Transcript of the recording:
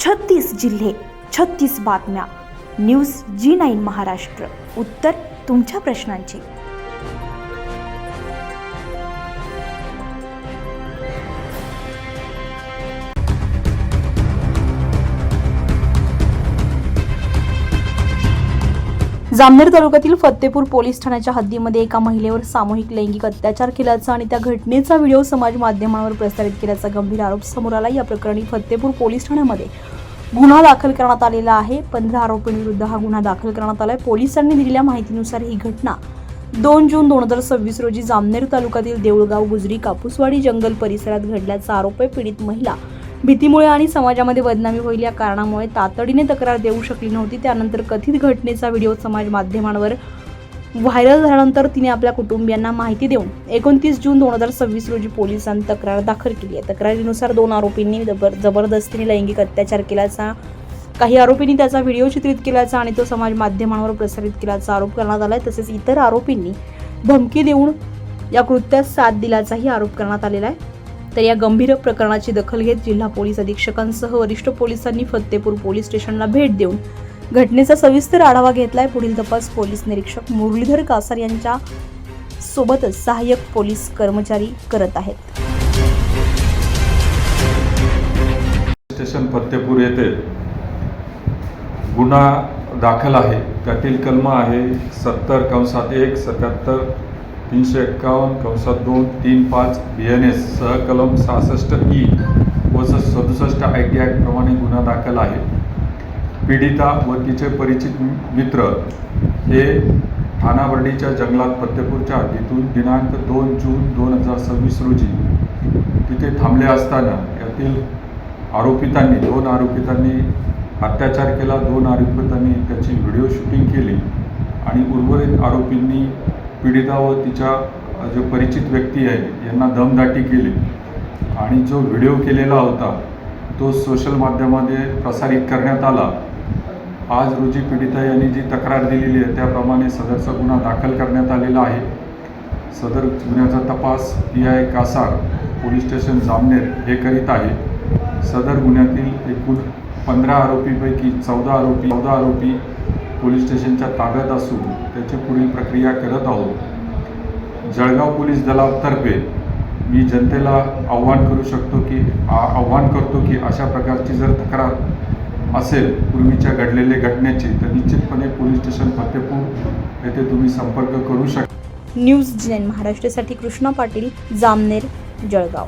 36 जिल्हे, 36 बातम्या. News G9 Maharashtra. उत्तर तुमच्या प्रश्नांची. जामनेर तालुक्यातील फत्तेपूर पोलीस ठाण्याच्या हद्दीमध्ये एका महिलेवर सामूहिक लैंगिक अत्याचार केल्याचा आणि त्या घटनेचा व्हिडिओ समाज माध्यमांवर प्रसारित केल्याचा गंभीर आरोप समोर आला. या प्रकरणी फत्तेपूर पोलीस ठाण्यामध्ये गुन्हा दाखल करण्यात आलेला आहे. 15 आरोपींविरुद्ध हा गुन्हा दाखल करण्यात आलाय. पोलिसांनी दिलेल्या माहितीनुसार ही घटना 2 जून 2026 रोजी जामनेर तालुक्यातील देऊळगाव गुजरी कापूसवाडी जंगल परिसरात घडल्याचा आरोप आहे. पीडित महिला भीतीमुळे आणि समाजामध्ये बदनामी होईल या कारणामुळे तातडीने तक्रार देऊ शकली नव्हती. त्यानंतर कथित घटनेचा व्हिडिओ समाज माध्यमांवर व्हायरल झाल्यानंतर तिने आपल्या कुटुंबियांना माहिती देऊन 29 जून 2026 रोजी पोलिसांनी तक्रार दाखल केली आहे. तक्रारीनुसार 2 आरोपींनी जबरदस्तीने लैंगिक अत्याचार केल्याचा, काही आरोपींनी त्याचा व्हिडिओ चित्रित केल्याचा आणि तो समाज माध्यमांवर प्रसारित केल्याचा आरोप करण्यात आला. तसेच इतर आरोपींनी धमकी देऊन या कृत्यास साथ दिल्याचाही आरोप करण्यात आलेला आहे. तर या गंभीर प्रकरणाची दखल घेत जिल्हा पोलीस अधीक्षकांसह वरिष्ठ पोलिसांनी फत्तेपूर पोलीस स्टेशनला भेट देऊन घटनेचा सविस्तर आढावा घेतलाय. पुढील तपास पोलीस निरीक्षक मुरलीधर कासार यांच्या सोबतच सहाय्यक पोलीस कर्मचारी करत आहेत. स्टेशन फत्तेपूर येथे गुन्हा दाखल आहे. त्यातील कलम आहे 70/1 77 351/2 35 BNS सह कलम 66E व 67 IT ॲक्ट प्रमाणे गुन्हा दाखल आहे. पीडिता व तिचे परिचित मित्र हे ठाणाबर्डीच्या जंगलात फत्तेपूरच्या हद्दीतून दिनांक 2 जून 2026 रोजी तिथे थांबले असताना यातील आरोपितांनी 2 आरोपितांनी अत्याचार केला. 2 आरोपितांनी त्याची व्हिडिओ शूटिंग केली आणि उर्वरित आरोपींनी पीडिता व तिच्या जो परिचित व्यक्ती आहे यांना दमदाटी केली आणि जो व्हिडिओ केलेला होता तो सोशल माध्यमामध्ये प्रसारित करण्यात आला. आज रोजी पीडिता यांनी जी तक्रार दिलेली आहे त्याप्रमाणे सदरचा गुन्हा दाखल करण्यात आलेला आहे. सदर गुन्ह्याचा तपास PI Kasar police station Jamner हे करीत आहे. सदर गुन्ह्यातील एकूण 15 आरोपीपैकी 14 आरोपी पोलीस स्टेशनच्या ताब्यात असून त्याची पुढील प्रक्रिया करत आहोत. जळगाव पोलीस दलातर्फे मी जनतेला आव्हान करतो की अशा प्रकारची जर तक्रार असेल पूर्वीच्या घडलेल्या घटनेची तर निश्चितपणे पोलीस स्टेशन फत्तेपूर येथे तुम्ही संपर्क करू शकता. न्यूज G9 महाराष्ट्रासाठी कृष्णा पाटील, जामनेर, जळगाव.